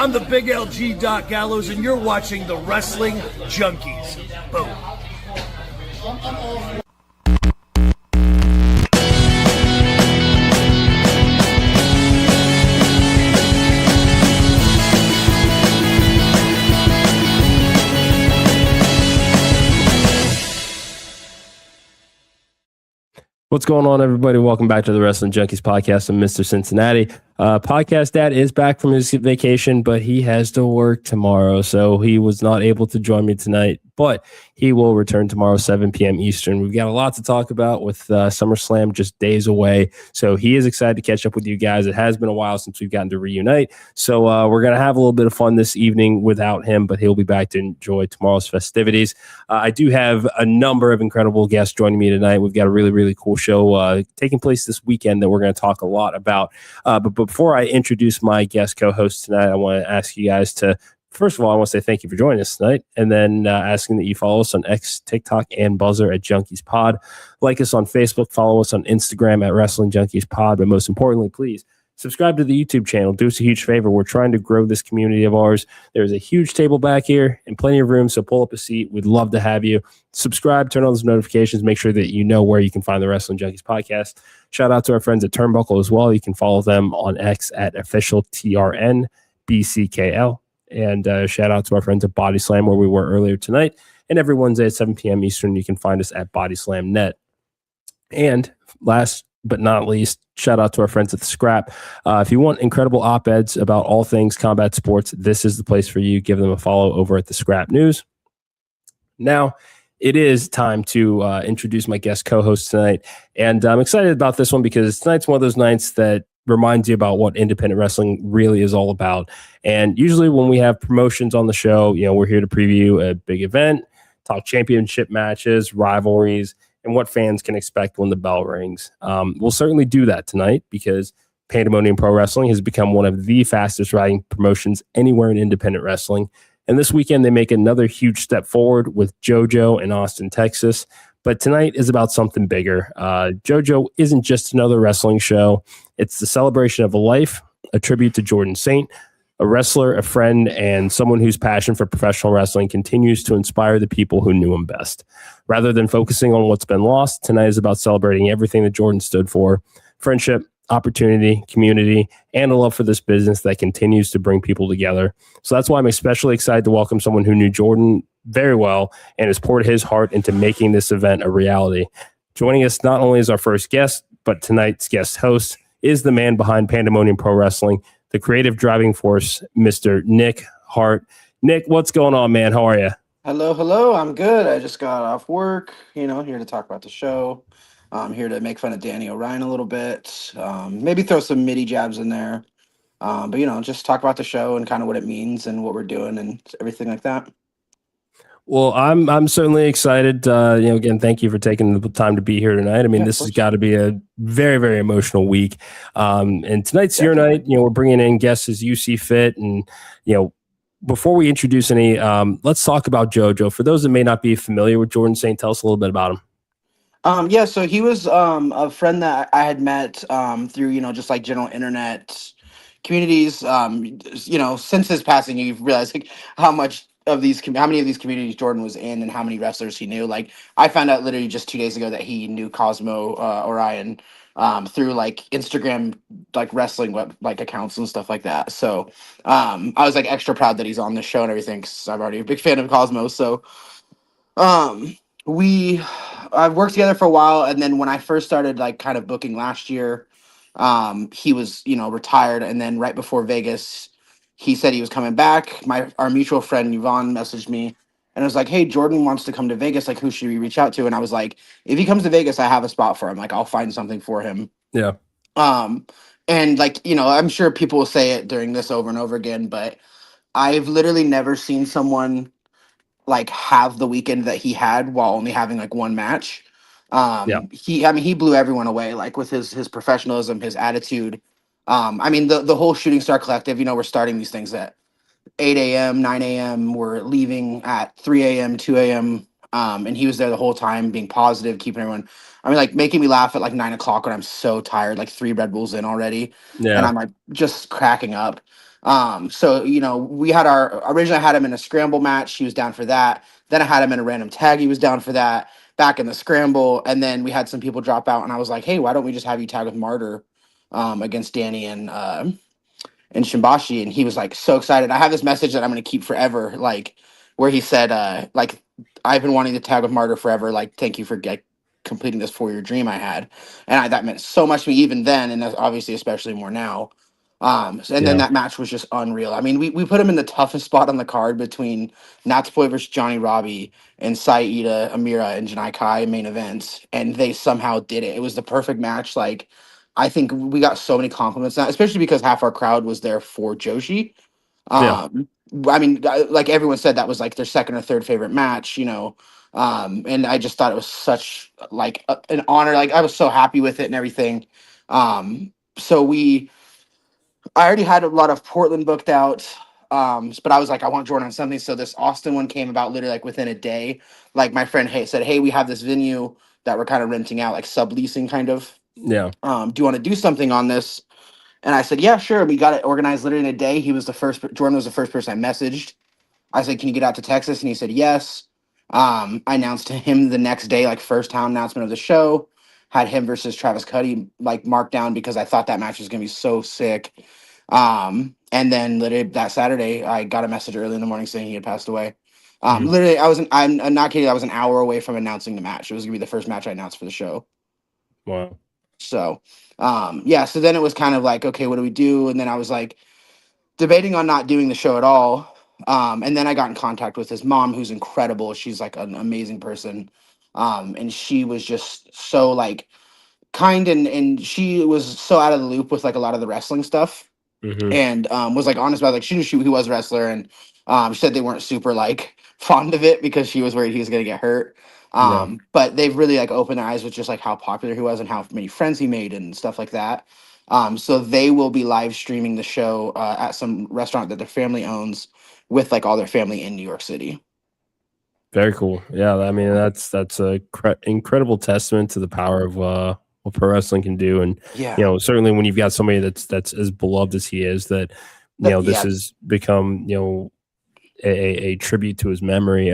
I'm the Big LG Doc Gallows, and you're watching the Wrestling Junkies. Boom. What's going on, everybody? Welcome back to the Wrestling Junkies podcast. I'm Mr. Cincinnati. Podcast Dad is back from his vacation, but he has to work tomorrow, so he was not able to join me tonight, but he will return tomorrow, 7 p.m. Eastern. We've got a lot to talk about with SummerSlam just days away, so he is excited to catch up with you guys. It has been a while since we've gotten to reunite, so we're going to have a little bit of fun this evening without him, but he'll be back to enjoy tomorrow's festivities. I do have a number of incredible guests joining me tonight. We've got a really, really cool show taking place this weekend that we're going to talk a lot about. But before I introduce my guest co-host tonight, I want to ask you guys to, first of all, I want to say thank you for joining us tonight, and then asking that you follow us on X, TikTok, and Buzzer at Junkies Pod. Like us on Facebook, follow us on Instagram at Wrestling Junkies Pod, but most importantly, please subscribe to the YouTube channel. Do us a huge favor. We're trying to grow this community of ours. There's a huge table back here and plenty of room, so pull up a seat. We'd love to have you. Subscribe, turn on those notifications, make sure that you know where you can find the Wrestling Junkies podcast. Shout out to our friends at Turnbuckle as well. You can follow them on X at officialTRNBCKL. And shout out to our friends at BodySlam, where we were earlier tonight. And every Wednesday at 7 p.m. Eastern, you can find us at BodySlamNet. And last but not least, shout out to our friends at The Scrap. If you want incredible op-eds about all things combat sports, this is the place for you. Give them a follow over at The Scrap News. Now, it is time to introduce my guest co-host tonight. And I'm excited about this one because tonight's one of those nights that reminds you about what independent wrestling really is all about. And usually when we have promotions on the show, you know, we're here to preview a big event, talk championship matches, rivalries, and what fans can expect when the bell rings. We'll certainly do that tonight because Pandemonium Pro Wrestling has become one of the fastest riding promotions anywhere in independent wrestling. And this weekend, they make another huge step forward with JoJo in Austin, Texas. But tonight is about something bigger. JoJo isn't just another wrestling show. It's the celebration of a life, a tribute to Jordan Saint, a wrestler, a friend, and someone whose passion for professional wrestling continues to inspire the people who knew him best. Rather than focusing on what's been lost, tonight is about celebrating everything that Jordan stood for: friendship, opportunity, community, and a love for this business that continues to bring people together. So that's why I'm especially excited to welcome someone who knew Jordan very well and has poured his heart into making this event a reality. Joining us not only as our first guest, but tonight's guest host is the man behind Pandemonium Pro Wrestling, the creative driving force, Mr. Nick Hart. Nick, what's going on, man? How are you? Hello. I'm good. I just got off work, here to talk about the show. I'm here to make fun of Danny O'Ryan a little bit, maybe throw some Mitty jabs in there. But just talk about the show and kind of what it means and what we're doing and everything like that. Well, I'm certainly excited. Again, thank you for taking the time to be here tonight. I mean, this has got to be a very, very emotional week. And tonight's your night. We're bringing in guests as you see fit. And, before we introduce any, let's talk about JoJo. For those that may not be familiar with Jordan Saint, tell us a little bit about him. So he was a friend that I had met through, just like general internet communities. Since his passing, you've realized like how many of these communities Jordan was in and how many wrestlers he knew. Like I found out literally just 2 days ago that he knew Cosmo Orion through like Instagram, like wrestling web like accounts and stuff like that. So I was like extra proud that he's on this show and everything because I'm already a big fan of Cosmo. So I've worked together for a while, and then when I first started like kind of booking last year, he was retired, and then right before Vegas, he said he was coming back. Our mutual friend Yvonne messaged me and was like, "Hey, Jordan wants to come to Vegas. Like, who should we reach out to?" And I was like, "If he comes to Vegas, I have a spot for him. Like, I'll find something for him." Yeah. And like I'm sure people will say it during this over and over again, but I've literally never seen someone like have the weekend that he had while only having like one match. He blew everyone away, like with his professionalism, his attitude. The whole Shooting Star Collective, we're starting these things at 8 a.m., 9 a.m. We're leaving at 3 a.m., 2 a.m. And he was there the whole time, being positive, keeping everyone, making me laugh at like 9 o'clock when I'm so tired, like 3 Red Bulls in already. Yeah. And I'm like just cracking up. So we had originally I had him in a scramble match. He was down for that. Then I had him in a random tag. He was down for that. Back in the scramble, and then we had some people drop out, and I was like, hey, why don't we just have you tag with Martyr against Danny and Shimbashi? And he was like so excited. I have this message that I'm going to keep forever, like where he said, like, I've been wanting to tag with Martyr forever. Like, thank you for completing this 4-year dream I had. And that meant so much to me even then, and obviously especially more now. And then Yeah. that match was just unreal. I mean, we put him in the toughest spot on the card between Natsupoi versus Johnny Robbie and Saida, Amira, and Janai Kai main event, and they somehow did it. It was the perfect match. Like, I think we got so many compliments, now, especially because half our crowd was there for Joshi. Yeah. I mean, like everyone said, that was like their second or third favorite match, and I just thought it was such like an honor. Like, I was so happy with it and everything. So I already had a lot of Portland booked out. But I was like, I want Jordan on something. So this Austin one came about literally like within a day. Like, my friend said, hey, we have this venue that we're kind of renting out, like subleasing kind of. Yeah. Do you want to do something on this? And I said, yeah, sure. We got it organized literally in a day. Jordan was the first person I messaged. I said, can you get out to Texas? And he said, yes. I announced to him the next day, like first town announcement of the show, had him versus Travis Cudi like marked down because I thought that match was going to be so sick. And then literally that Saturday, I got a message early in the morning saying he had passed away. Mhm. Literally, I'm not kidding. I was an hour away from announcing the match. It was gonna be the first match I announced for the show. Wow. So, yeah. So then it was kind of like, okay, what do we do? And then I was like debating on not doing the show at all. And then I got in contact with his mom, who's incredible. She's like an amazing person. And she was just so like kind, and she was so out of the loop with like a lot of the wrestling stuff, Hmm. and was like honest about, like, she knew he was a wrestler, and she said they weren't super like fond of it because she was worried he was gonna get hurt. Yeah. But they've really like opened their eyes with just like how popular he was and how many friends he made and stuff like that. So they will be live streaming the show at some restaurant that their family owns with like all their family in New York City. Very cool. Yeah. I mean, that's a incredible testament to the power of what pro wrestling can do. And, Yeah. Certainly when you've got somebody that's as beloved as he is, that, this Yeah. has become, a tribute to his memory.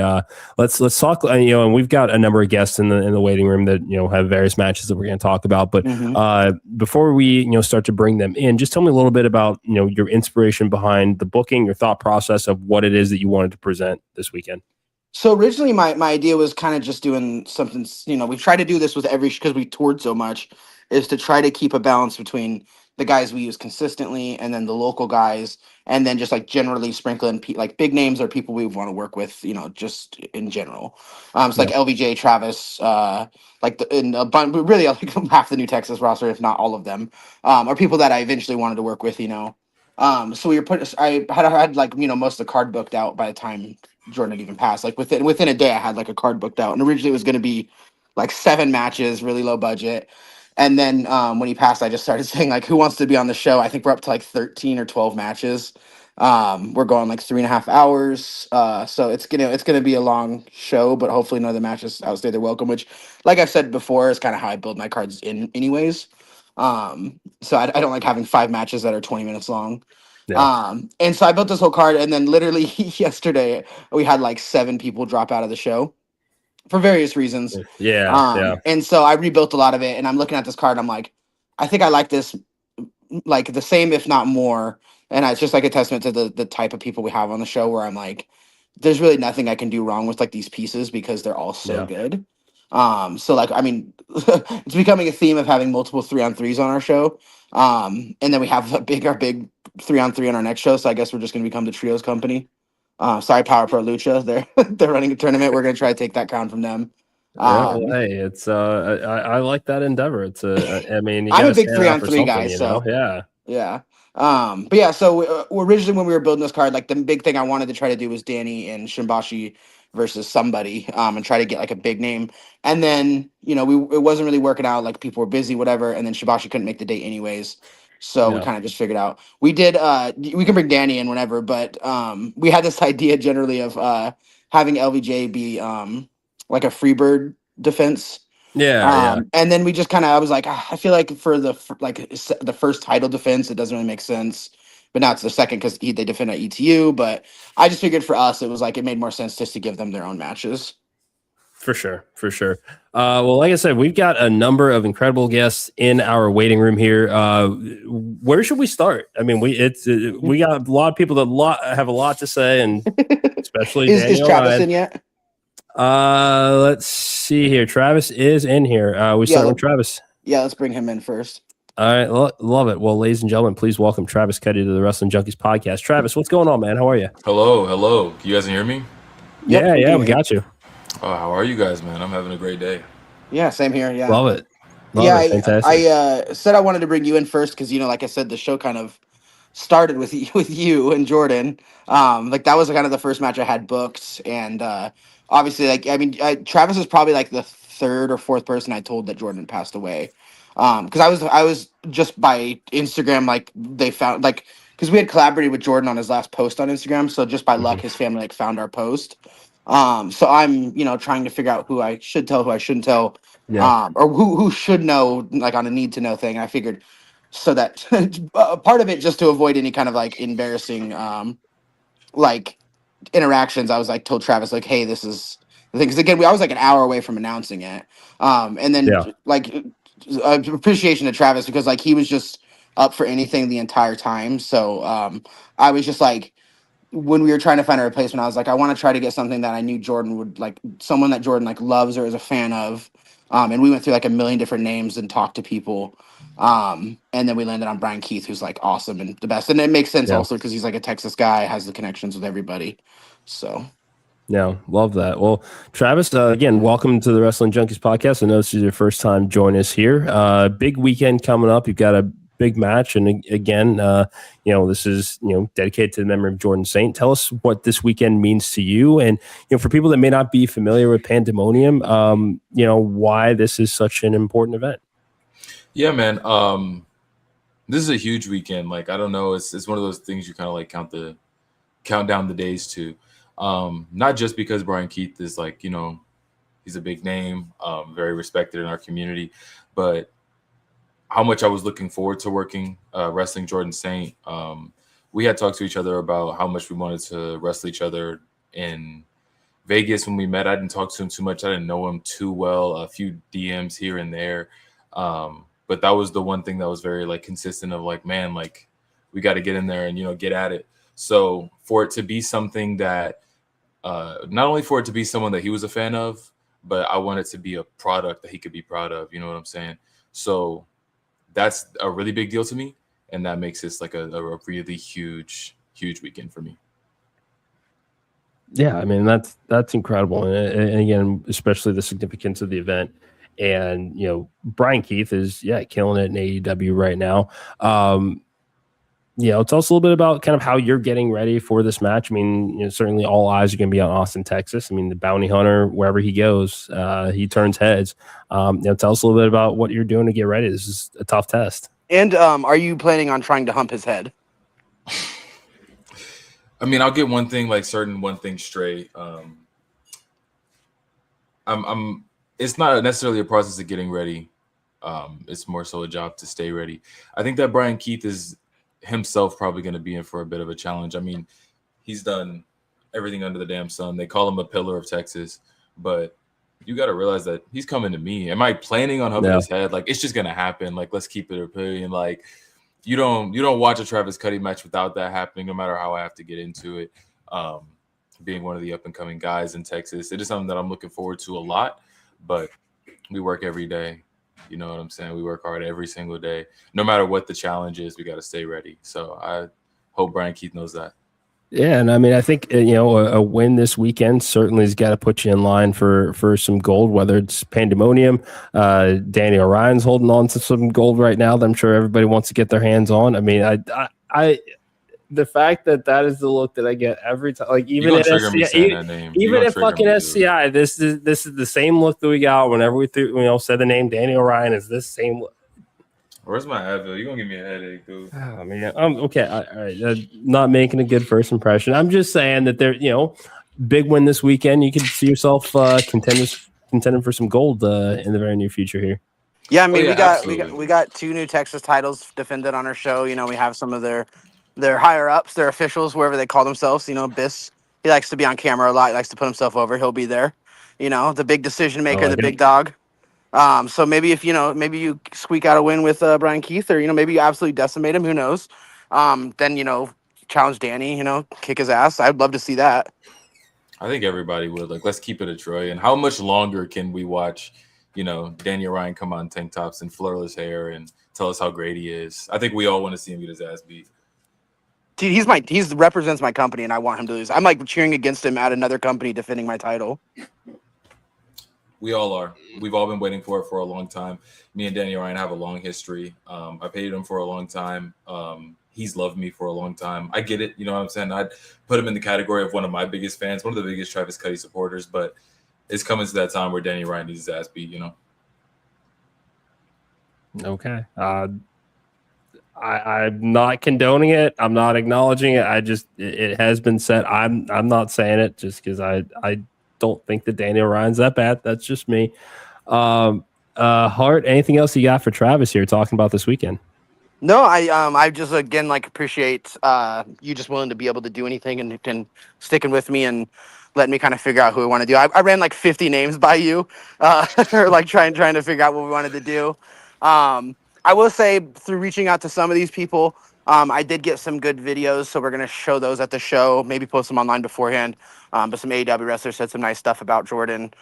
Let's talk. And we've got a number of guests in the waiting room that have various matches that we're going to talk about. But before we start to bring them in, just tell me a little bit about your inspiration behind the booking, your thought process of what it is that you wanted to present this weekend. So originally, my idea was kind of just doing something. We try to do this with because we toured so much, is to try to keep a balance between the guys we use consistently and then the local guys, and then just like generally sprinkle in like big names or people we want to work with, just in general. So like Yeah. LVJ, Travis, like in a bunch, really like half the New Texas roster, if not all of them, are people that I eventually wanted to work with. So I had like most of the card booked out by the time Jordan had even passed. Like within a day, I had like a card booked out, and originally it was going to be like 7 matches, really low budget. And then when he passed, I just started saying like, "Who wants to be on the show?" I think we're up to like 13 or 12 matches. We're going like 3.5 hours, so it's gonna be a long show, but hopefully none of the matches outstay their welcome. Which, like I've said before, is kind of how I build my cards in, anyways. So I don't like having 5 matches that are 20 minutes long. Yeah. And so I built this whole card, and then literally yesterday we had like 7 people drop out of the show for various reasons. Yeah. Yeah. And so I rebuilt a lot of it, and I'm looking at this card, and I'm like, I think I like this like the same, if not more. And it's just like a testament to the type of people we have on the show, where I'm like, there's really nothing I can do wrong with like these pieces because they're all so Yeah. good. So like, I mean, it's becoming a theme of having multiple 3-on-3s on our show. And then we have our big 3-on-3 on our next show. So I guess we're just going to become the trios company. Sorry, Power Pro Lucha. They're running a tournament. We're going to try to take that crown from them. Yeah, well, hey, it's I like that endeavor. It's I mean, you I'm got a to big stand out for 3-on-3 something, guy, so Yeah. yeah. But yeah, so originally when we were building this card, like the big thing I wanted to try to do was Danny and Shimbashi versus somebody, and try to get like a big name. And then it wasn't really working out. Like people were busy, whatever. And then Shimbashi couldn't make the date anyways, so we Yeah. kind of just figured out we did. We can bring Danny in whenever, but we had this idea generally of having LVJ be like a Freebird defense. Yeah. Yeah. And then we just kind of, I was like, I feel like for the first title defense, it doesn't really make sense. but now it's the second because they defend at ETU. But I just figured for us, it was like it made more sense just to give them their own matches. For sure. Well, like I said, we've got a number of incredible guests in our waiting room here. Where should we start? I mean, we got a lot of people that have a lot to say, and especially is Travis in yet? Let's see here. Travis is in here. We start with Travis. Yeah, let's bring him in first. All right, love it. Well, ladies and gentlemen, please welcome Travis Cudi to the Wrestling Junkies podcast. Travis, what's going on, man? How are you? Hello. You guys hear me? Yeah, we got you. Oh, how are you guys, man? I'm having a great day. Yeah, same here. Yeah, love it. Fantastic. I said I wanted to bring you in first because like I said, the show kind of started with you and Jordan. Like that was kind of the first match I had booked, and obviously, like I mean, Travis is probably like the third or fourth person I told that Jordan passed away. Because I was just by Instagram, like they found like because we had collaborated with Jordan on his last post on Instagram, so just by luck, his family like found our post. So I'm, trying to figure out who I should tell, who I shouldn't tell, or who should know, like on a need to know thing. And I figured so that part of it, just to avoid any kind of like embarrassing, like interactions, I was like, told Travis like, hey, this is the thing. Cause again, I was like an hour away from announcing it. And then like appreciation to Travis because like, he was just up for anything the entire time. So, I was just like, when we were trying to find a replacement, I was like, I want to try to get something that I knew Jordan would like, someone that Jordan like loves or is a fan of. And we went through like a million different names and talked to people. And then we landed on Brian Keith, who's like awesome and the best. And it makes sense also because he's like a Texas guy, has the connections with everybody. So. Yeah, love that. Well, Travis, again, welcome to the Wrestling Junkies podcast. I know this is your first time joining us here. Big weekend coming up. You've got a big match, and again, this is dedicated to the memory of Jordan Saint. Tell us what this weekend means to you, and for people that may not be familiar with Pandemonium, why this is such an important event. Yeah, man. This is a huge weekend. Like I don't know, it's one of those things you kind of like count down the days to. Not just because Brian Keith is like he's a big name, very respected in our community, but how much I was looking forward to working wrestling Jordan Saint. We had talked to each other about how much we wanted to wrestle each other in Vegas when we met. I didn't talk to him too much. I didn't know him too well, a few DMs here and there. But that was the one thing that was very like consistent of like, man, like we got to get in there and, get at it. So for it to be something that not only for it to be someone that he was a fan of, but I want it to be a product that he could be proud of. You know what I'm saying? So that's a really big deal to me. And that makes this like a really huge weekend for me. Yeah, I mean, that's incredible. And again, especially the significance of the event. And, Brian Keith is, killing it in AEW right now. Tell us a little bit about kind of how you're getting ready for this match. I mean, certainly all eyes are going to be on Austin, Texas. I mean, the bounty hunter, wherever he goes, he turns heads. Tell us a little bit about what you're doing to get ready. This is a tough test. And are you planning on trying to hump his head? I mean, I'll get one thing straight. It's not necessarily a process of getting ready. It's more so a job to stay ready. I think that Brian Keith is himself probably going to be in for a bit of a challenge. I mean, he's done everything under the damn sun. They call him a pillar of Texas, but you got to realize that he's coming to me. Am I planning on humping his head? Like, it's just going to happen. Like, let's keep it a billion. Like, you don't watch a Travis Cudi match without that happening, no matter how I have to get into it. Being one of the up and coming guys in Texas, it is something that I'm looking forward to a lot, but we work every day. You know what I'm saying? We work hard every single day. No matter what the challenge is, we got to stay ready. So I hope Brian Keith knows that. Yeah, and I mean, I think a win this weekend certainly has got to put you in line for some gold. Whether it's Pandemonium, Danny Orion's holding on to some gold right now that I'm sure everybody wants to get their hands on. I mean, I the fact that is the look that I get every time. Like even at SCI, even at fucking SCI, this is the same look that we got whenever we said the name Danny Orion is this same look. Where's my Advil? You're gonna give me a headache, dude. Oh, man. Okay. All right. Not making a good first impression. I'm just saying that they're, big win this weekend. You can see yourself contending for some gold in the very near future here. Yeah, I mean, we got 2 new Texas titles defended on our show. We have some of their their higher ups, their officials, wherever they call themselves. You know, Biss, he likes to be on camera a lot. He likes to put himself over. He'll be there. You know, the big decision I maker, the like big it. dog. So maybe if, you know, maybe you squeak out a win with Brian Keith, or, you know, maybe you absolutely decimate him. Who knows? Then, you know, challenge Danny, you know, kick his ass. I'd love to see that. I think everybody would. Like, let's keep it a Troy. And how much longer can we watch, you know, Daniel Ryan come on tank tops and flirtless hair and tell us how great he is? I think we all want to see him get his ass beat. Dude, he's represents my company, and I want him to lose. I'm like cheering against him at another company defending my title. We all are. We've all been waiting for it for a long time. Me and Daniel Ryan have a long history. I paid him for a long time. He's loved me for a long time. I get it. You know what I'm saying? I'd put him in the category of one of my biggest fans, one of the biggest Travis Cudi supporters, but it's coming to that time where Daniel Ryan needs his ass beat, you know? Okay. I'm not condoning it. I'm not acknowledging it. It has been said. I'm not saying it just because I don't think that Daniel Ryan's that bad. That's just me. Hart, anything else you got for Travis here talking about this weekend? No, I just again like appreciate you just willing to be able to do anything and sticking with me and letting me kind of figure out who we want to do. I ran like 50 names by you, or like trying to figure out what we wanted to do. I will say through reaching out to some of these people, I did get some good videos, so we're gonna show those at the show. Maybe post them online beforehand. But some AEW wrestlers said some nice stuff about Jordan,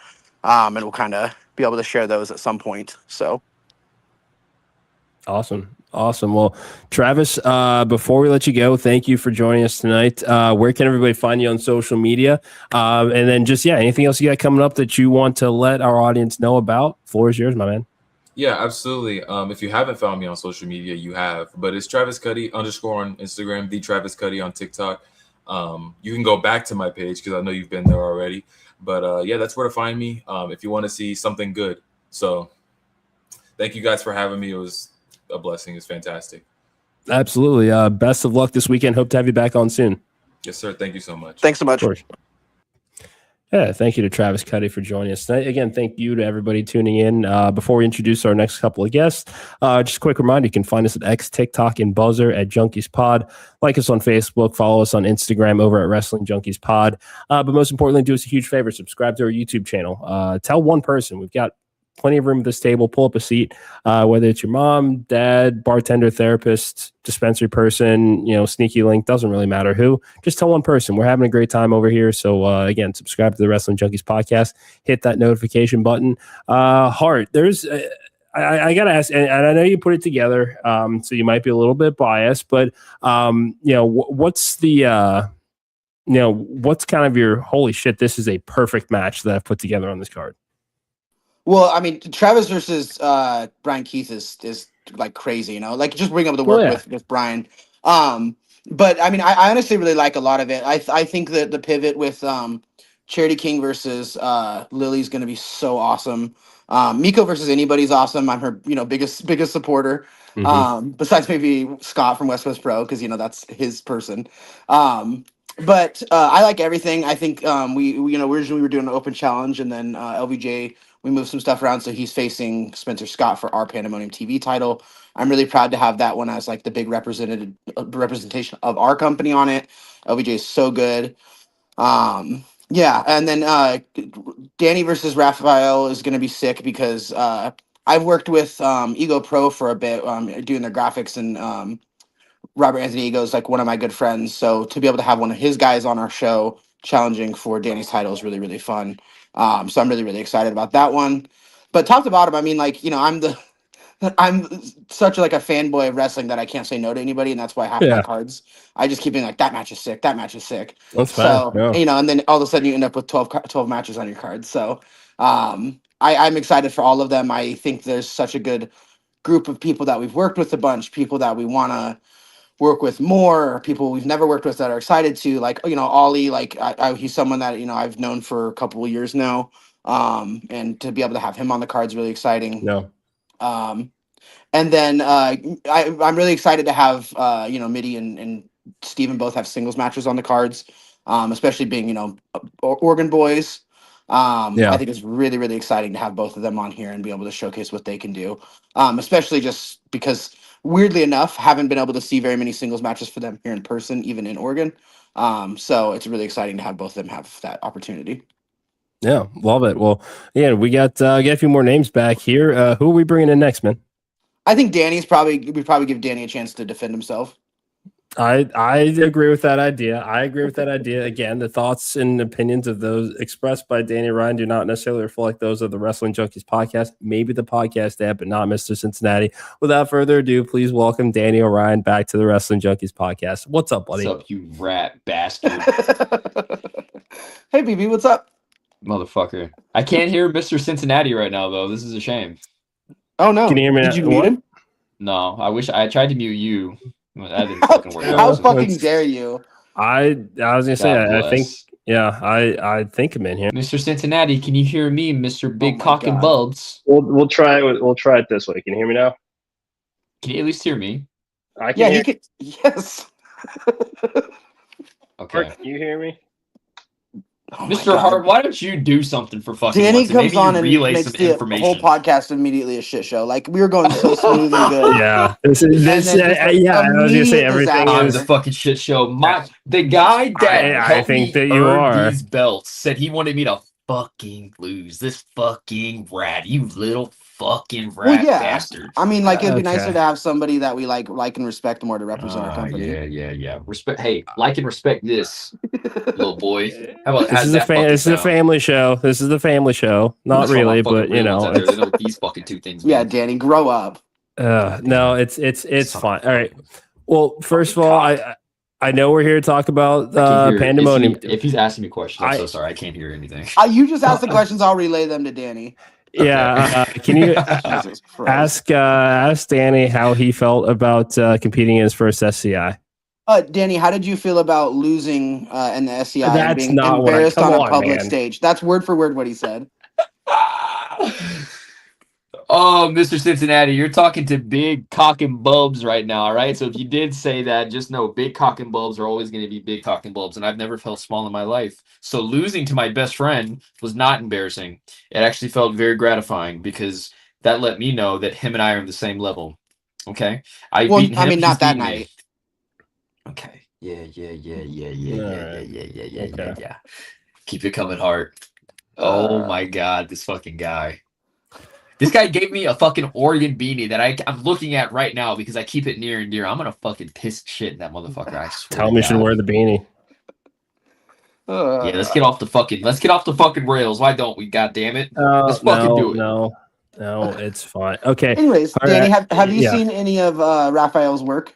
and we'll kind of be able to share those at some point. So awesome. Well, Travis, before we let you go, thank you for joining us tonight. Where can everybody find you on social media? And then just, anything else you got coming up that you want to let our audience know about? Floor is yours, my man. Yeah, absolutely. If you haven't found me on social media, you have, but it's Travis Cudi _ on Instagram, the Travis Cudi on TikTok. You can go back to my page because I know you've been there already, but that's where to find me. If you want to see something good. So thank you guys for having me. It was a blessing. It's fantastic. Absolutely. Best of luck this weekend. Hope to have you back on soon. Yes, sir. Thank you so much. thanks so much. Of course. Yeah, thank you to Travis Cudi for joining us tonight. Again, thank you to everybody tuning in. Before we introduce our next couple of guests, just a quick reminder, you can find us at X, TikTok, and Buzzer at Junkies Pod. Like us on Facebook, follow us on Instagram over at Wrestling Junkies Pod. But most importantly, do us a huge favor, subscribe to our YouTube channel. Tell one person. We've got plenty of room at this table. Pull up a seat, whether it's your mom, dad, bartender, therapist, dispensary person, sneaky link, doesn't really matter who. Just tell one person. We're having a great time over here. So again, subscribe to the Wrestling Junkies podcast. Hit that notification button. Hart, there's I gotta ask, and I know you put it together, so you might be a little bit biased, but what's the what's kind of your holy shit? This is a perfect match that I've put together on this card. Well, I mean, Travis versus Brian Keith is like crazy, like just being able to work with Brian. But I mean, I honestly really like a lot of it. I think that the pivot with Charity King versus Lily is going to be so awesome. Miko versus anybody's awesome. I'm her biggest supporter. Mm-hmm. Besides maybe Scott from West Coast Pro, because that's his person. But I like everything. I think we originally were doing an open challenge, and then LVJ. We moved some stuff around, so he's facing Spencer Scott for our Pandemonium TV title. I'm really proud to have that one as like the big representation of our company on it. LVJ is so good. And then Danny versus Raphael is going to be sick because I've worked with Ego Pro for a bit, doing their graphics, and Robert Anthony Ego is like one of my good friends. So to be able to have one of his guys on our show challenging for Danny's title is really, really fun. So I'm really, really excited about that one. But top to bottom, I mean, I'm such like a fanboy of wrestling that I can't say no to anybody, and that's why half my cards I just keep being like, that match is sick, that match is sick. That's so fine. Yeah. And then all of a sudden you end up with 12 matches on your cards. So I'm excited for all of them. I think there's such a good group of people that we've worked with a bunch, people that we want to work with more, or people we've never worked with that are excited to, like Ollie, like he's someone that I've known for a couple of years now, and to be able to have him on the card is really exciting. No. And then I'm really excited to have Mitty and Steven both have singles matches on the cards, especially being Oregon boys. I think it's really, really exciting to have both of them on here and be able to showcase what they can do, especially just because weirdly enough, haven't been able to see very many singles matches for them here in person, even in Oregon. So it's really exciting to have both of them have that opportunity. Yeah, love it. Well, yeah, we got a few more names back here. Who are we bringing in next, man? I think we probably give Danny a chance to defend himself. I agree with that idea. Again, the thoughts and opinions of those expressed by Danny Ryan do not necessarily reflect those of the Wrestling Junkies podcast, maybe the podcast app, but not Mr. Cincinnati. Without further ado, please welcome Danny O'Ryan back to the Wrestling Junkies podcast. What's up, buddy? What's up, you rat bastard? Hey, BB, what's up? Motherfucker. I can't hear Mr. Cincinnati right now, though. This is a shame. Oh, no. Can you hear me Did now? you mute him? No, I tried to mute you. That didn't fucking work How out. fucking dare you? I was gonna say God I think bless. I think I'm in here. Mr. Cincinnati, can you hear me, Mr. Big my Cock and God. Bulbs? We'll try it this way. Can you hear me now? Can you at least hear me? I can Yeah, hear he could. Yes. Okay. Can you hear me? Oh my Mr. God. Hart, why don't you do something for fucking Danny once? And comes maybe on you and relay makes some the information. whole podcast immediately a shit show. Like, we were going so smooth and good. Yeah, this And then just, yeah. I was gonna say immediate everything disaster. I'm is. the fucking shit show. The guy that I helped think me that you earn are. these belts said he wanted me to fucking lose. This fucking rat, you little fucking rat Well, yeah. bastard. I mean, like, it'd be nicer Okay. to have somebody that we like and respect more to represent our company. Yeah. Respect. Hey, like and respect this, little boy. How about This is a family show. This is the family show. Not really, but you know. they know what these fucking two things mean. Yeah, Danny, grow up. No, it's Son fine. of All right. Well, first of all, I know we're here to talk about I can't hear. Pandemonium. If he's asking me questions, I'm so sorry. I can't hear anything. You just ask the questions. I'll relay them to Danny. Yeah, can you Jesus Christ. ask Danny how he felt about competing in his first SCI? Danny, how did you feel about losing in the SCI and That's being not what embarrassed come on a on, public man. stage? That's word for word what he said. Oh, Mr. Cincinnati, you're talking to big cock and bulbs right now, all right? So if you did say that, just know big cock and bulbs are always going to be big cock and bulbs, and I've never felt small in my life. So losing to my best friend was not embarrassing. It actually felt very gratifying because that let me know that him and I are on the same level. Okay? Well, beaten him, I mean, he's not that beaten me. night. Okay. Yeah. Okay. Keep it coming, Hart. Oh my God, this fucking guy. This guy gave me a fucking Oregon beanie that I'm looking at right now because I keep it near and dear. I'm gonna fucking piss shit in that motherfucker. I swear. Tell him you should wear the beanie. Yeah, let's get off the fucking rails. Why don't we? God damn it. Let's fucking do it. No, it's fine. Okay. Anyways, All Danny, right. have you Yeah. seen any of Raphael's work?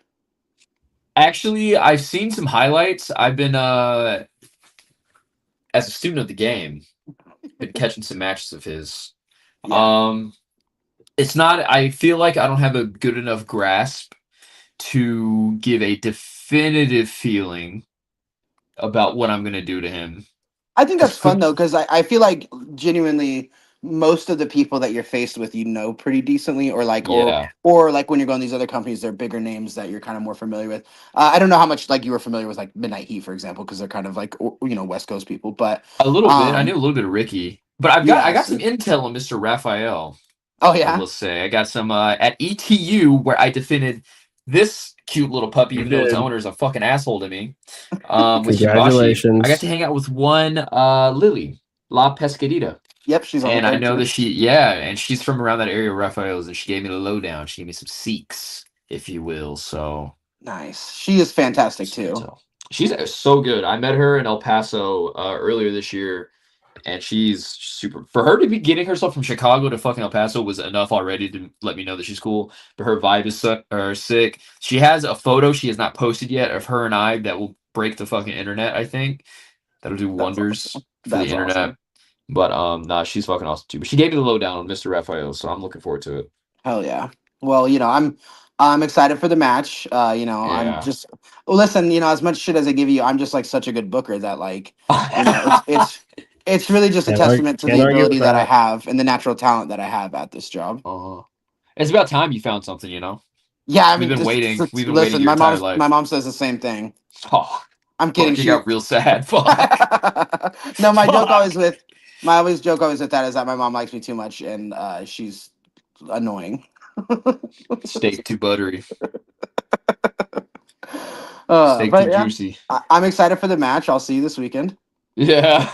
Actually, I've seen some highlights. I've been as a student of the game, been catching some matches of his. Yeah. It's not. I feel like I don't have a good enough grasp to give a definitive feeling about what I'm gonna do to him. I think that's fun though, because I feel like genuinely most of the people that you're faced with, you know, pretty decently, or like, Yeah. or like when you're going to these other companies, they're bigger names that you're kind of more familiar with. I don't know how much like you were familiar with like Midnight Heat, for example, because they're kind of like West Coast people, but A little bit. I knew a little bit of Ricky, but I got some intel on Mr. Raphael. Oh I yeah, will say I got some at ETU where I defended this cute little puppy, even though its owner is a fucking asshole to me. With Congratulations. Shibashi. I got to hang out with one Lily La Pescadita. yep, she's on And the I card, know too. that and she's from around that area of Raphael's, and she gave me the lowdown. She gave me some Sikhs, if you will. So Nice. She is fantastic too. she's so good. I met her in El Paso earlier this year, and she's super. For her to be getting herself from Chicago to fucking El Paso was enough already to let me know that she's cool. But her vibe is sick. She has a photo she has not posted yet of her and I that will break the fucking internet. I think that'll do wonders awesome. for That's the internet. awesome. But nah, she's fucking awesome too. But she gave me the lowdown on Mr. Raphael, so I'm looking forward to it. Hell yeah. Well, I'm excited for the match. I'm just listen. As much shit as I give you, I'm just like such a good booker that like it's really just a Can't testament to can't the argue ability with that I that. have and the natural talent that I have at this job. It's about time you found something, Yeah, I mean, We've been waiting. We've been listen. waiting your entire life. My mom says the same thing. Oh, I'm kidding. you got real sad. Fuck. No, my joke Fuck. always with that is that my mom likes me too much and she's annoying. Steak too buttery. But Steak too yeah, juicy. I'm excited for the match. I'll see you this weekend. Yeah.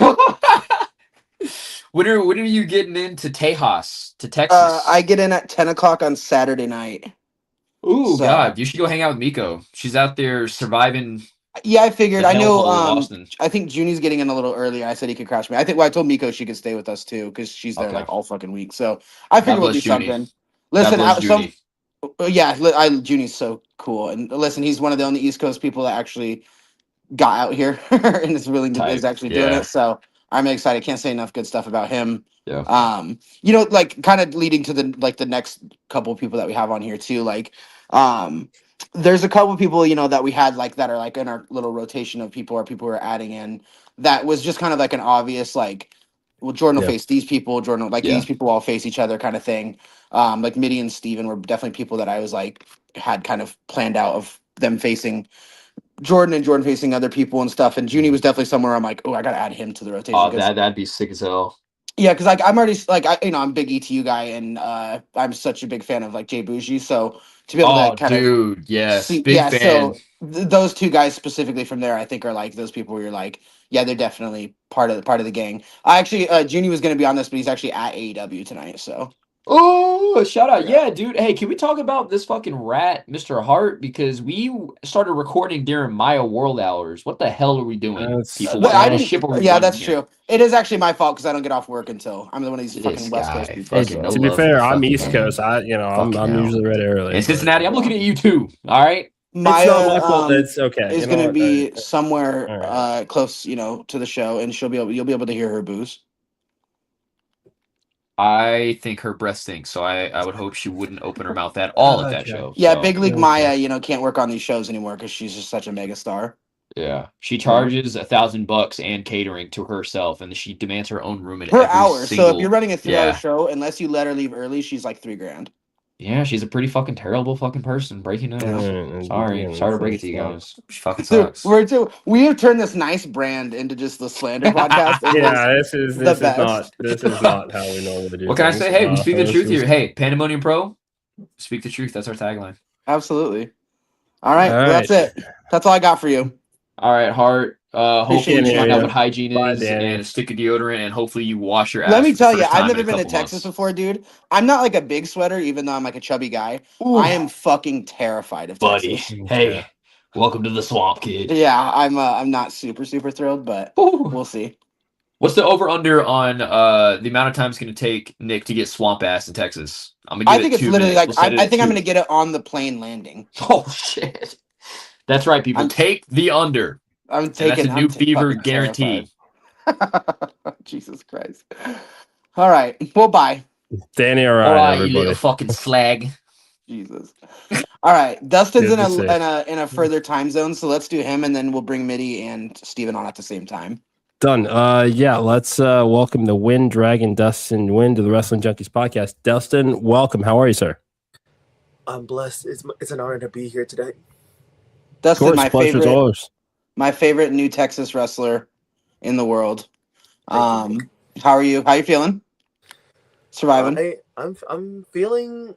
When are you getting into Tejas to Texas? I get in at 10 o'clock on Saturday night. Ooh, So God, you should go hang out with Miko. She's out there surviving. yeah, I figured. The I know. hellhole of Austin. I think Junie's getting in a little earlier. I said he could crash me. I think. Well, I told Miko she could stay with us too because she's there Okay. like all fucking week. So I figured we'll bless do Junie. something. God Listen, bless Junie. Junie's so cool, and listen, he's one of the only East Coast people that actually got out here and is actually doing Yeah. it. So I'm excited. Can't say enough good stuff about him. Yeah. Like kind of leading to the next couple of people that we have on here too. Like, there's a couple of people that we had like that are like in our little rotation of people or people who are adding in. That was just kind of like an obvious like, well, Jordan will Yeah. face these people. Jordan will, like Yeah. these people all face each other kind of thing. Like Mitty and Steven were definitely people that I was like had kind of planned out of them facing Jordan and Jordan facing other people and stuff. And Junie was definitely somewhere I'm like, oh, I gotta add him to the rotation. Oh, that'd be sick as hell. Yeah, because like I'm already like I'm a big ETU guy, and I'm such a big fan of like Jay Bougie. So to be able to kind of dude, yes, see, big yeah, fan. so those two guys specifically from there, I think are like those people where you're like, yeah, they're definitely part of the gang. I actually Junie was going to be on this, but he's actually at AEW tonight. So Oh, shout out. Yeah. Yeah, dude. Hey, can we talk about this fucking rat, Mr. Hart? Because we started recording during Maya World hours. What the hell are we doing? People, Well, what I kind of didn't. shit are we Yeah, running that's here? true. It is actually my fault because I don't get off work until I'm one of these This fucking West Coast guy, people. fucking so. To be love fair, the I'm fucking East man. Coast. I'm Fucking hell. usually ready early. In but- Cincinnati, I'm looking at you too. All right. Maya It's not my fault. It's okay. is You know going to what? be somewhere all right. close, to the show, and you'll be able to hear her booze. I think her breath stinks, so I would hope she wouldn't open her mouth at all at that Okay. show. Yeah, so, Big League Okay. Maya, can't work on these shows anymore because she's just such a mega star. Yeah, she charges $1,000 and catering to herself, and she demands her own room in Per every hour. single. So if you're running a 3-hour Yeah. show, unless you let her leave early, she's like $3,000. Yeah, she's a pretty fucking terrible fucking person. Breaking news. Sorry to break it to you guys. She fucking Dude, sucks. we have turned this nice brand into just the slander podcast. It is Yeah, this is the not how we normally do. What can I things. say? Hey, we speak the this truth is- here. Hey, Pandemonium Pro, speak the truth. That's our tagline. Absolutely. All right, All well, that's right. it. That's all I got for you. All right, Hart. Hopefully Appreciate you it, find out yeah. what hygiene Bye, is Danny. and a stick of deodorant, and hopefully you wash your ass. Let me for the tell you, first I've time never in a been to couple Texas months. before, dude. I'm not like a big sweater, even though I'm like a chubby guy. Ooh, I am fucking terrified of buddy. Texas. Hey, welcome to the swamp, kid. Yeah, I'm not super thrilled, but Ooh. we'll see. What's the over under on the amount of time it's going to take Nick to get swamp ass in Texas? I'm gonna I give think it it's 2 literally minutes. like We'll set it I at think I'm 2. gonna get it on the plane landing. Oh shit! That's right, people. Take the under. I'm taking. And that's a new fever fucking guarantee. Jesus Christ! All right, well, bye. Danny, all All right, right, you everybody. little fucking slag. Jesus. All right, Dustin's Good in to see. a further time zone, so let's do him, and then we'll bring Mitty and Steven on at the same time. Done. Yeah, let's welcome the Wind Dragon Dustin Wind to the Wrestling Junkies podcast. Dustin, welcome. How are you, sir? I'm blessed. It's an honor to be here today. Dustin, Of course, pleasure's ours. my favorite new Texas wrestler in the world. Thank you. How are you? How you feeling? Surviving? I'm feeling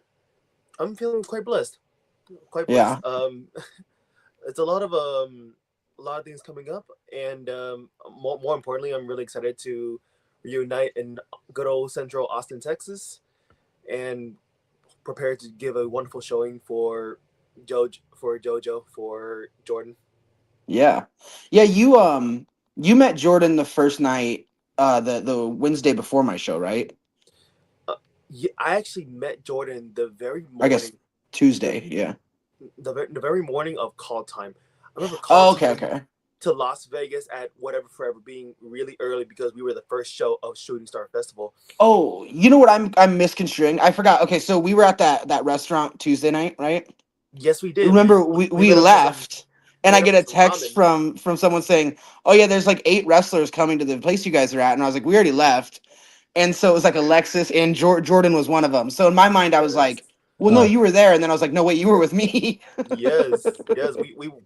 quite blessed. Quite Yeah. blessed. It's a lot of things coming up, and more importantly, I'm really excited to reunite in good old Central Austin, Texas, and prepared to give a wonderful showing for JoJo, for Jordan. Yeah. You met Jordan the first night, the Wednesday before my show, right? Yeah, I actually met Jordan the very morning. I guess Tuesday. Yeah. The very morning of call time. I remember Oh, call okay. time to Las Vegas at Whatever Forever being really early because we were the first show of Shooting Star Festival. Oh, you know what I'm misconstruing? I forgot. Okay, so we were at that restaurant Tuesday night, right? Yes, we did. Remember, we left, and I get a met up for some text from someone saying, "Oh yeah, there's like 8 wrestlers coming to the place you guys are at," and I was like, "We already left," and so it was like Alexis and Jordan was one of them. So in my mind, I was like, "Well, no, you were there," and then I was like, "No, wait, you were with me." yes.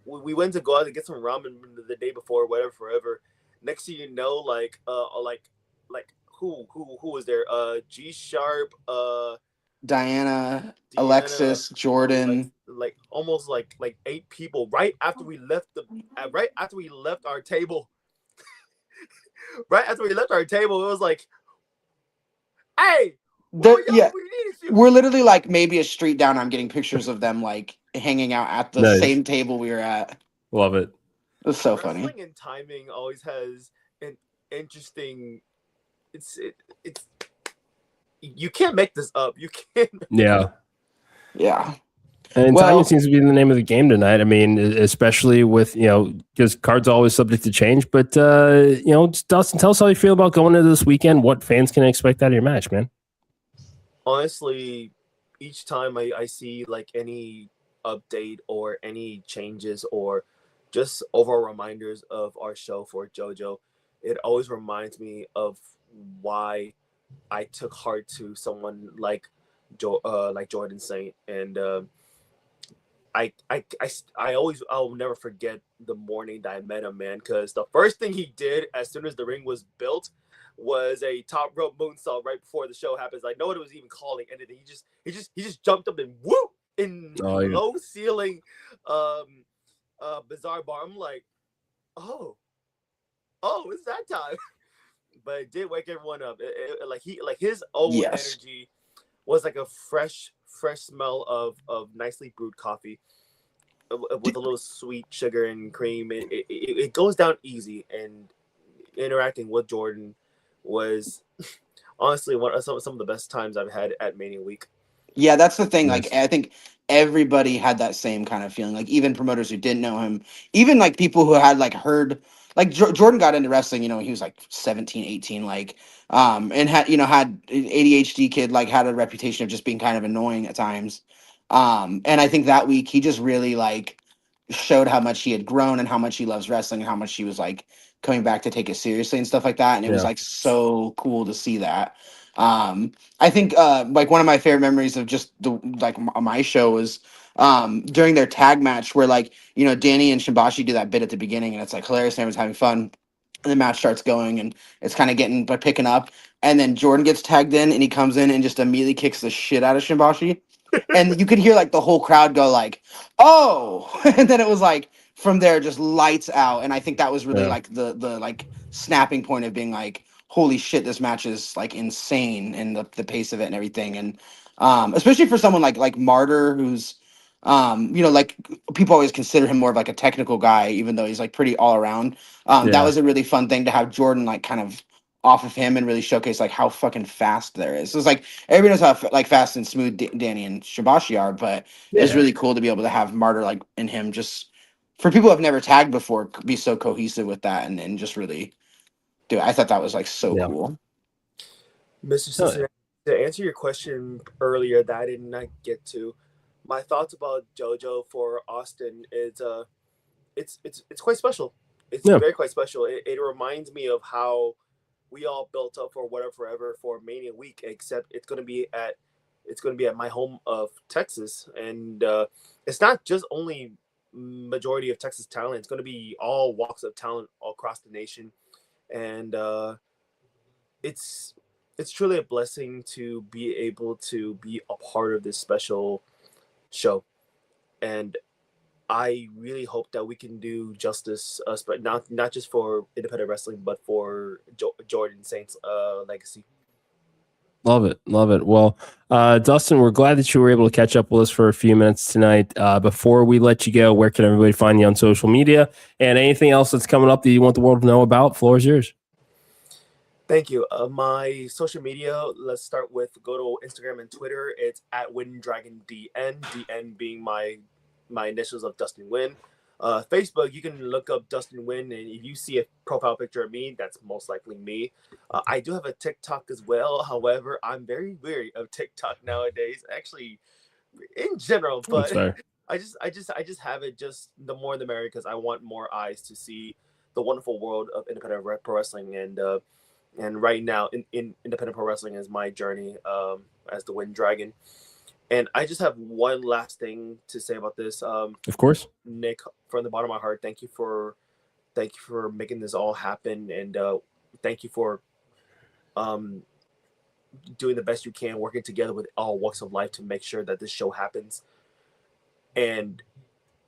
We went to go out and get some ramen the day before Whatever Forever. Next thing you know, like who was there? G Sharp, Diana, Deanna, Alexis, Jordan. like almost like 8 people right after we left our table. Right after we left our table, it was like, hey, Yeah, we needed you. we're literally like maybe a street down. I'm getting pictures of them like hanging out at the Nice. same table we were at. Love it. It's so funny. Wrestling and timing always has an interesting. It's you can't make this up. You can't. Yeah. Yeah. And Well- timing seems to be the name of the game tonight. I mean, especially with, because cards are always subject to change. But, Dustin, tell us how you feel about going into this weekend. What fans can expect out of your match, man? Honestly, each time I see like any update or any changes or just overall reminders of our show for JoJo, it always reminds me of why I took heart to someone like Jordan Saint, and I'll never forget the morning that I met him, man, because the first thing he did as soon as the ring was built was a top rope moonsault right before the show happens. Like nobody was even calling anything. He just jumped up and whoop in low ceiling bizarre bar. I'm like, oh, it's that time. But it did wake everyone up. Like his own energy was like a fresh smell of nicely brewed coffee with a little sweet sugar and cream. It goes down easy, and interacting with Jordan was honestly some of the best times I've had at Mania Week. Yeah, that's the thing. Nice. Like, I think everybody had that same kind of feeling. Like, even promoters who didn't know him, even like people who had like heard, like Jordan got into wrestling, when he was like 17, 18, like, and had ADHD kid, like had a reputation of just being kind of annoying at times. And I think that week he just really like showed how much he had grown and how much he loves wrestling and how much he was like coming back to take it seriously and stuff like that. And it was like so cool to see that. I think like one of my favorite memories of just my show was during their tag match where like Danny and Shimbashi do that bit at the beginning and it's like hilarious and everyone's having fun and the match starts going and it's kind of picking up and then Jordan gets tagged in and he comes in and just immediately kicks the shit out of Shimbashi and you could hear like the whole crowd go like, oh, and then it was like from there just lights out. And I think that was really like the like snapping point of being like, holy shit, this match is like insane and the pace of it and everything. And especially for someone like Martyr, who's like people always consider him more of like a technical guy, even though he's like pretty all around. That was a really fun thing to have Jordan like kind of off of him and really showcase like how fucking fast there is. So it's like everybody knows how like fast and smooth Danny and Shibashi are, but it's really cool to be able to have Martyr like in him just for people who have never tagged before be so cohesive with that and just really do it. I thought that was like so cool. Mr. Cincinnati, to answer your question earlier that I did not get to, my thoughts about JoJo for Austin is it's quite special. It's very quite special. It reminds me of how we all built up for Whatever Forever for Mania Week, except it's gonna be at my home of Texas, and it's not just only majority of Texas talent. It's gonna be all walks of talent all across the nation, and it's truly a blessing to be able to be a part of this special show, and I really hope that we can do justice, but not just for independent wrestling, but for Jordan Saint's legacy. Love it. Well, Dustin, we're glad that you were able to catch up with us for a few minutes tonight. Before we let you go, where can everybody find you on social media and anything else that's coming up that you want the world to know about? Floor is yours. Thank you. My social media, let's start with go to Instagram and Twitter. It's at WinDragonDN, DN being my initials of Dustin Win. Facebook, you can look up Dustin Win, and if you see a profile picture of me, that's most likely me. I do have a TikTok as well. However, I'm very weary of TikTok nowadays, actually, in general. But I just have it. Just the more the merrier, because I want more eyes to see the wonderful world of independent pro wrestling. And right now, in independent pro wrestling is my journey as the Wind Dragon. And I just have one last thing to say about this. Of course, Nick, from the bottom of my heart, thank you for making this all happen, and thank you for doing the best you can, working together with all walks of life to make sure that this show happens. And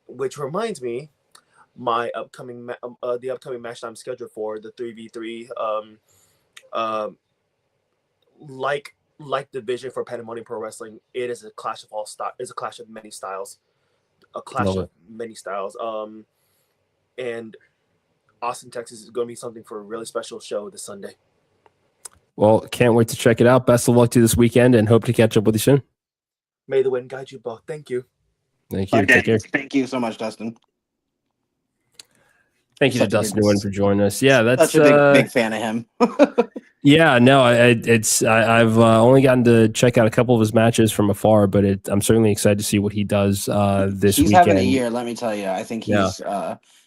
which reminds me, my upcoming the upcoming match that I'm scheduled for, the 3v3, like the vision for Pandemonium Pro Wrestling, it is a clash of it's a clash of many styles, and Austin, Texas is going to be something for a really special show this Sunday. Well, can't wait to check it out. Best of luck to you this weekend, and hope to catch up with you soon. May the wind guide you both. Thank you. Thank you. Take care. Thank you so much, Dustin. Thank you to Dustin Nguyen for joining us. Yeah, that's such a big fan of him. Yeah, no, I've only gotten to check out a couple of his matches from afar, but I'm certainly excited to see what he does this weekend. He's having a year, let me tell you. I think he's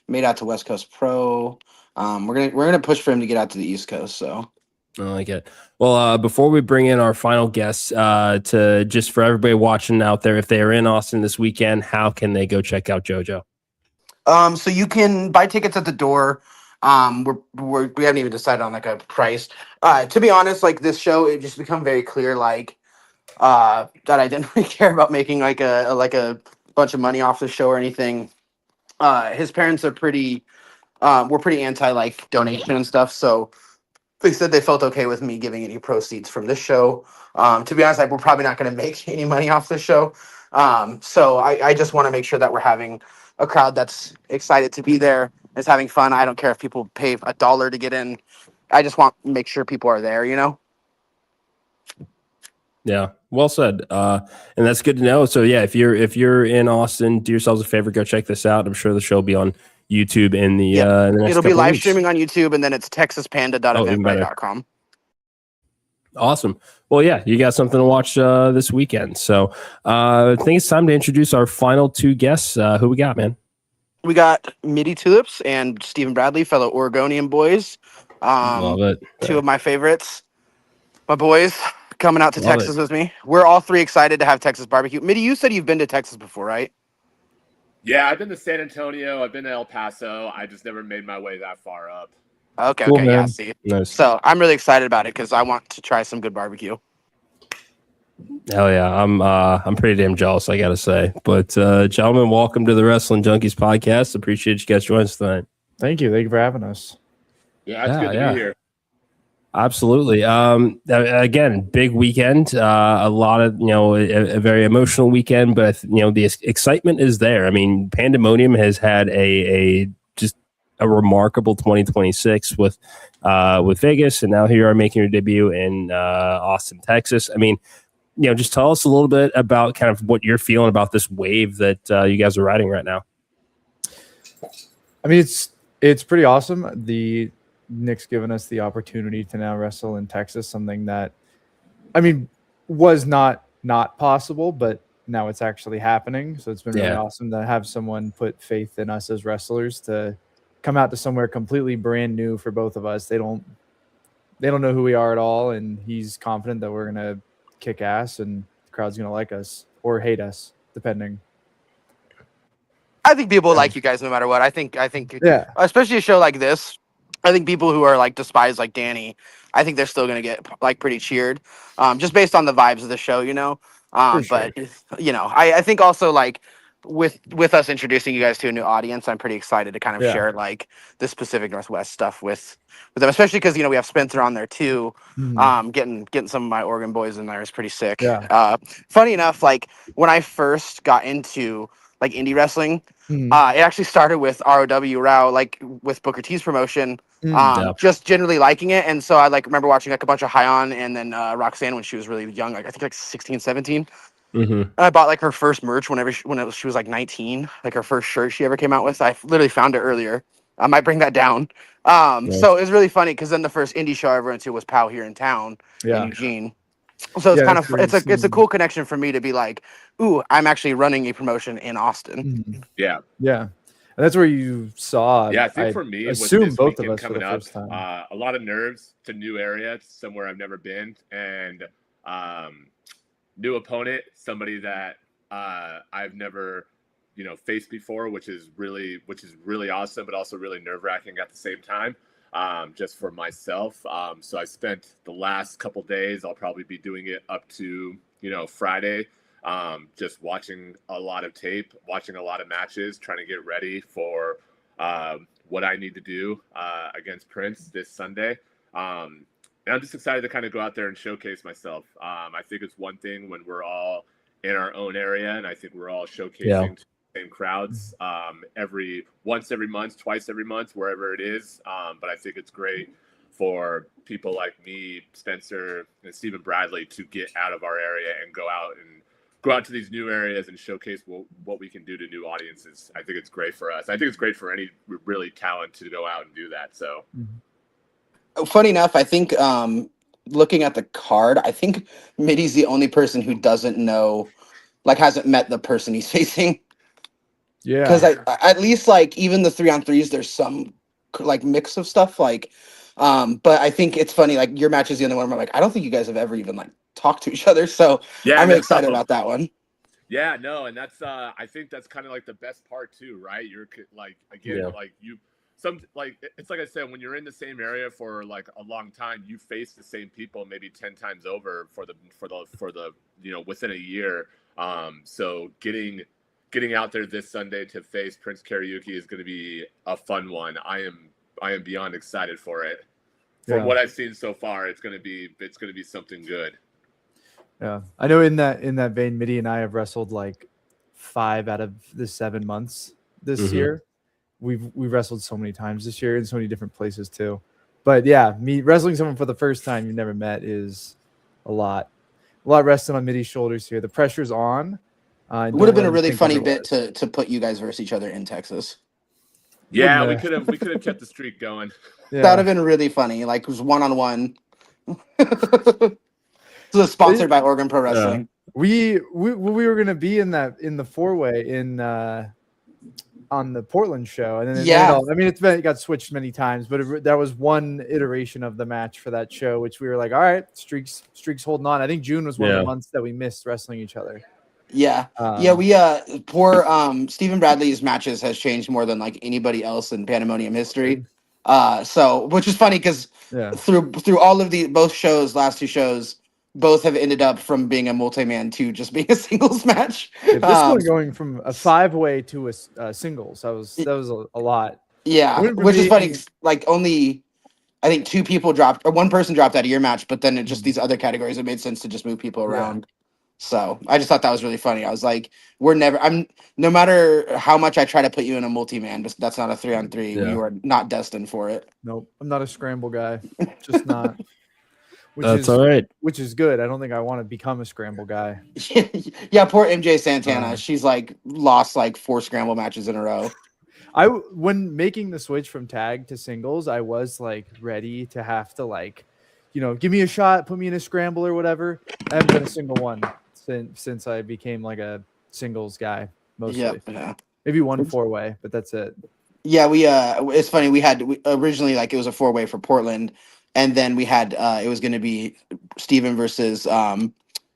made out to West Coast Pro. We're gonna push for him to get out to the East Coast. So I like it. Well, before we bring in our final guests, to just for everybody watching out there, if they are in Austin this weekend, how can they go check out JoJo? So you can buy tickets at the door. We haven't even decided on like a price. To be honest, like this show, it just become very clear, like that I didn't really care about making like a bunch of money off the show or anything. His parents are were pretty anti like donation and stuff, so they said they felt okay with me giving any proceeds from this show. To be honest, like, we're probably not going to make any money off this show. So I just want to make sure that we're having a crowd that's excited to be there, is having fun. I don't care if people pay $1 to get in. I just want to make sure people are there, you know? Yeah, well said. And that's good to know. So yeah, if you're in Austin, do yourselves a favor, go check this out. I'm sure the show will be on YouTube in the next it'll be live weeks. streaming on YouTube, and then it's texaspanda.eventbrite.com. Awesome. Well, yeah, you got something to watch this weekend. So I think it's time to introduce our final two guests. Who we got, man? We got Mitty Tulips and Stephen Bradley, fellow Oregonian boys. Love it. Two of my favorites. My boys coming out to Love Texas with me. We're all three excited to have Texas barbecue. Mitty, you said you've been to Texas before, right? Yeah, I've been to San Antonio. I've been to El Paso. I just never made my way that far up. Okay, Cool, okay, man. yeah, see. Nice. So I'm really excited about it because I want to try some good barbecue. Hell yeah, I'm pretty damn jealous, I gotta say. But gentlemen, welcome to the Wrestling Junkies podcast. Appreciate you guys joining us tonight. Thank you for having us. Yeah, it's good to be here. Absolutely. Again, big weekend. A lot of a very emotional weekend, but the excitement is there. I mean, Pandemonium has had a remarkable 2026 with Vegas, and now here you are making your debut in Austin, Texas. I mean, just tell us a little bit about kind of what you're feeling about this wave that you guys are riding right now. I mean, it's pretty awesome. Nick's given us the opportunity to now wrestle in Texas, something that, I mean, was not possible, but now it's actually happening. So it's been really awesome to have someone put faith in us as wrestlers to come out to somewhere completely brand new for both of us. They don't know who we are at all, and he's confident that we're gonna kick ass and the crowd's gonna like us or hate us, depending. I think people like you guys no matter what. I think especially a show like this. I think people who are like despised like Danny, I think they're still gonna get like pretty cheered, just based on the vibes of the show, Sure. But I think also like with us introducing you guys to a new audience, I'm pretty excited to kind of share like this Pacific Northwest stuff with them, especially because we have Spencer on there too. Getting some of my Oregon boys in there is pretty sick. Yeah. Funny enough, like when I first got into like indie wrestling, it actually started with ROW, like with Booker T's promotion. Just generally liking it, and so I like remember watching like a bunch of High On and then Roxanne when she was really young, like I think like 16, 17. I bought like her first merch when she was like 19, like her first shirt she ever came out with. I literally found it earlier. I might bring that down. So it was really funny because then the first indie show I ever went to was POW here in town in Eugene. So it's kind of it's a cool connection for me to be like, ooh, I'm actually running a promotion in Austin. Yeah. And that's where you saw. Yeah, I think for me, assume with this both of weekend us coming for the up, first time. a lot of nerves. It's a new area, it's somewhere I've never been, and new opponent, somebody that I've never faced before, which is really awesome, but also really nerve-wracking at the same time. just for myself. So I spent the last couple days, I'll probably be doing it up to, Friday, just watching a lot of tape, watching a lot of matches, trying to get ready for what I need to do against Prince this Sunday. And I'm just excited to kind of go out there and showcase myself. I think it's one thing when we're all in our own area, and I think we're all showcasing to the same crowds once every month, twice every month, wherever it is. But I think it's great for people like me, Spencer, and Stephen Bradley to get out of our area and go out to these new areas and showcase what we can do to new audiences. I think it's great for us. I think it's great for any really talent to go out and do that. So. Funny enough, I think looking at the card, I think Mitty's the only person who doesn't know, like hasn't met the person he's facing. Yeah. Because at least like even the 3-on-3s, there's some like mix of stuff. Like, but I think it's funny. Like your match is the only one where I'm like, I don't think you guys have ever even like talked to each other. So I'm really excited about that one. Yeah, no, and that's I think that's kind of like the best part too, right? You're like again, like you. It's like I said, when you're in the same area for like a long time, you face the same people maybe 10 times over for the within a year. So getting out there this Sunday to face Prince Karaoke is going to be a fun one. I am beyond excited for it. From what I've seen so far, it's going to be something good. Yeah, I know in that vein, Mitty and I have wrestled like 5 out of the 7 months this year. We've wrestled so many times this year in so many different places too. But yeah, me wrestling someone for the first time you've never met is a lot resting on Mitty's shoulders here. The pressure's on. It would have been a really funny bit to put you guys versus each other in Texas. Yeah, we could have kept the streak going. Yeah. That would have been really funny. Like it was 1-on-1. This is sponsored by Oregon Pro Wrestling. We were gonna be in the 4-way on the Portland show, and then it got switched many times, but that was one iteration of the match for that show, which we were like, all right, streaks holding on. I think June was one of the months that we missed wrestling each other. Yeah. We poor Stephen Bradley's matches has changed more than like anybody else in Pandemonium history. So which is funny because through all of both last 2 shows, both have ended up from being a multi-man to just being a singles match. This one going from a 5-way to a singles. That was a lot. Yeah, which is funny. Like only, I think 2 people dropped, or 1 person dropped out of your match, but then it just these other categories, it made sense to just move people around. So I just thought that was really funny. I was like, no matter how much I try to put you in a multi-man, that's not a 3-on-3. Yeah. You are not destined for it. Nope, I'm not a scramble guy. Just not. All right. Which is good. I don't think I want to become a scramble guy. Yeah, poor MJ Santana. She's like lost like 4 scramble matches in a row. When making the switch from tag to singles, I was like ready to have to like, give me a shot, put me in a scramble or whatever. I haven't been a single one since I became like a singles guy mostly. Yeah. Maybe 1 4-way, but that's it. Yeah, it's funny. We originally like it was a 4-way for Portland. And then we had it was going to be Steven versus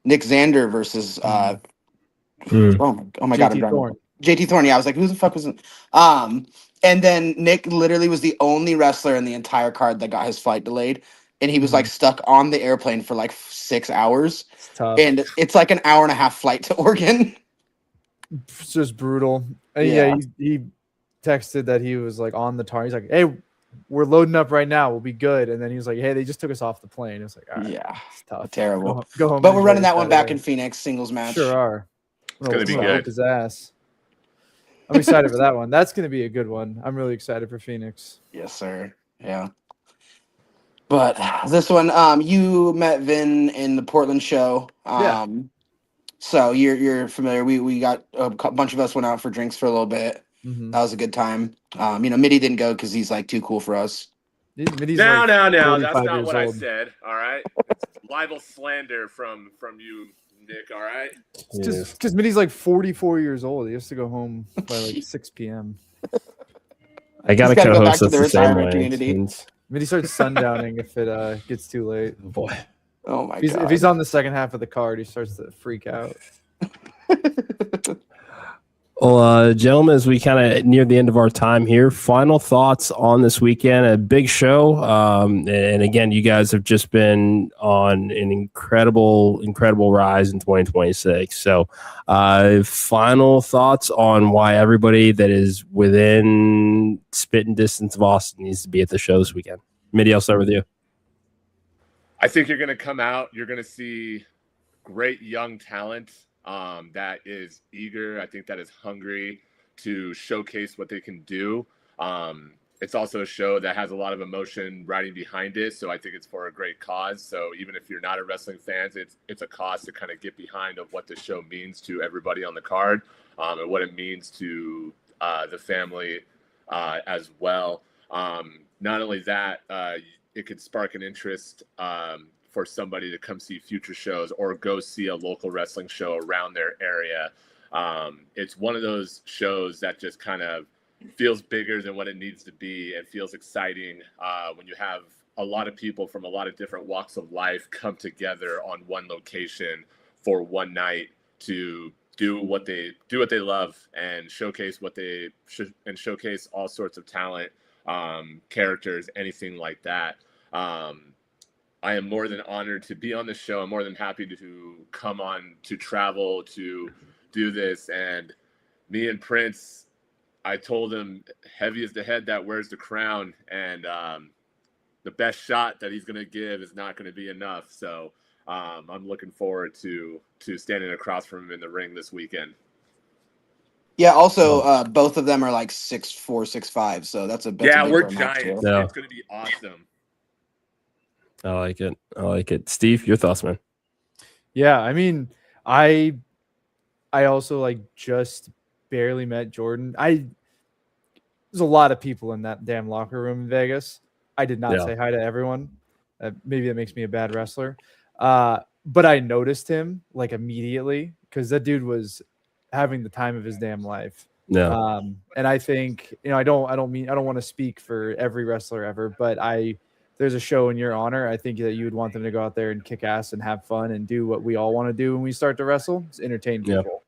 Nick Xander versus oh my god, JT Thorne. Yeah, I was like, who the fuck was it? And then Nick literally was the only wrestler in the entire card that got his flight delayed, and he was like stuck on the airplane for like 6 hours. It's tough. And it's like an 1.5-hour flight to Oregon. It's just brutal. Yeah, he texted that he was like on the tar. He's like, hey, we're loading up right now. We'll be good. And then he was like, hey, they just took us off the plane. It was like, all right, it's tough. Terrible. Go home. But we're running that one back in Phoenix, singles match. Sure are. It's going to be good. His ass. I'm excited for that one. That's going to be a good one. I'm really excited for Phoenix. Yes, sir. Yeah. But this one, you met Vin in the Portland show. So you're familiar. We got a bunch of us went out for drinks for a little bit. That was a good time. Mitty didn't go because he's like too cool for us. Mitty's no. That's not years what I old. said. All right. Libel slander from you, Nick. All right. Just because Mitty's like 44 years old. He has to go home by like 6 p.m. I gotta go back co-host to us the the same retirement way. community. Mitty starts sundowning if it gets too late. Oh, boy. Oh my god. If he's on the second half of the card, he starts to freak out. Well, gentlemen, as we kind of near the end of our time here, final thoughts on this weekend. A big show. And again, you guys have just been on an incredible rise in 2026. So final thoughts on why everybody that is within spitting distance of Austin needs to be at the show this weekend. Mitty, I'll start with you. I think you're going to come out. You're going to see great young talent that is eager. I think that is hungry to showcase what they can do. It's also a show that has a lot of emotion riding behind it. So I think it's for a great cause. So even if you're not a wrestling fan, it's a cause to kind of get behind of what the show means to everybody on the card and what it means to the family as well. Not only that, it could spark an interest for somebody to come see future shows or go see a local wrestling show around their area. It's one of those shows that just kind of feels bigger than what it needs to be and feels exciting when you have a lot of people from a lot of different walks of life come together on one location for one night to do what they love and showcase showcase all sorts of talent, characters, anything like that. I am more than honored to be on the show. I'm more than happy to come on, to travel, to do this. And me and Prince, I told him, heavy is the head that wears the crown. And the best shot that he's going to give is not going to be enough. So I'm looking forward to standing across from him in the ring this weekend. Yeah, also, both of them are like 6'4", 6'5", so that's a big we're match, giants. too. Yeah. It's going to be awesome. I like it. Steve, your thoughts, man? Yeah, I mean, I also like just barely met Jordan. There's a lot of people in that damn locker room in Vegas. I did not say hi to everyone. Maybe that makes me a bad wrestler. But I noticed him like immediately because that dude was having the time of his damn life. Yeah. And I think, I don't want to speak for every wrestler ever, but there's a show in your honor. I think that you would want them to go out there and kick ass and have fun and do what we all want to do when we start to wrestle. It's entertain people.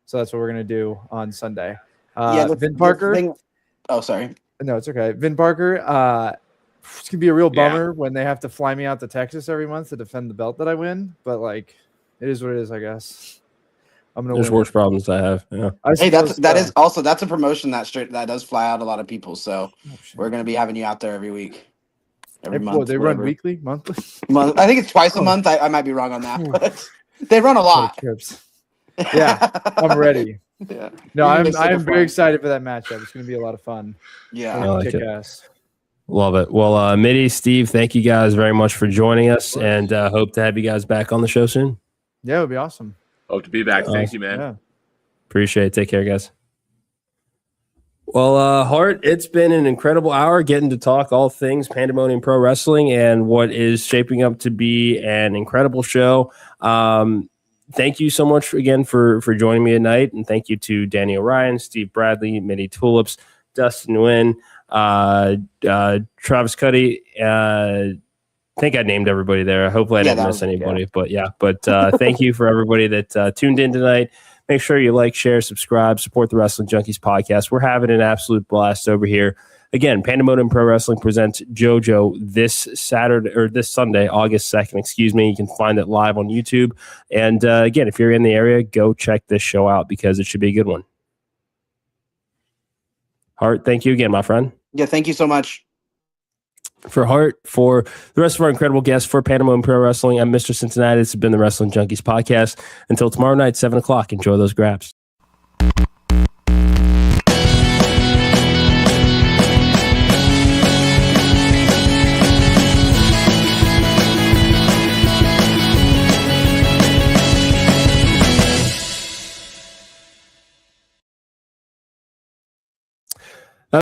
So that's what we're going to do on Sunday. Vin Parker. Oh, sorry. No, it's okay. Vin Parker. It's going to be a real bummer when they have to fly me out to Texas every month to defend the belt that I win. But like, it is what it is, I guess. There's worse problems I have. Yeah. Hey, that's a promotion that does fly out a lot of people. So we're going to be having you out there every week. Every month. They run weekly, monthly? I think it's twice a month. I might be wrong on that, but they run a lot. Yeah, I'm ready. Yeah. No, I'm very excited for that matchup. It's going to be a lot of fun. Yeah. I like it. Love it. Well, Mitty, Steve, thank you guys very much for joining us, and hope to have you guys back on the show soon. Yeah, it would be awesome. Hope to be back. Thank you, man. Yeah. Appreciate it. Take care, guys. Well, Hart, it's been an incredible hour getting to talk all things Pandemonium Pro Wrestling and what is shaping up to be an incredible show. Thank you so much again for joining me tonight, and thank you to Danny O'Ryan, Steve Bradley, Mitty Tulips, Dustin Nguyen, Travis Cudi. I think I named everybody there. Hopefully I didn't miss anybody, but thank you for everybody that tuned in tonight. Make sure you like, share, subscribe, support the Wrestling Junkies podcast. We're having an absolute blast over here. Again, Pandemonium Pro Wrestling presents JoJo this Sunday, August 2nd, excuse me. You can find it live on YouTube. And again, if you're in the area, go check this show out because it should be a good one. Hart, thank you again, my friend. Yeah, thank you so much. For Hart, for the rest of our incredible guests, for Pandemonium Pro Wrestling, I'm Mr. Cincinnati. This has been the Wrestling Junkies podcast. Until tomorrow night, 7 o'clock. Enjoy those grabs.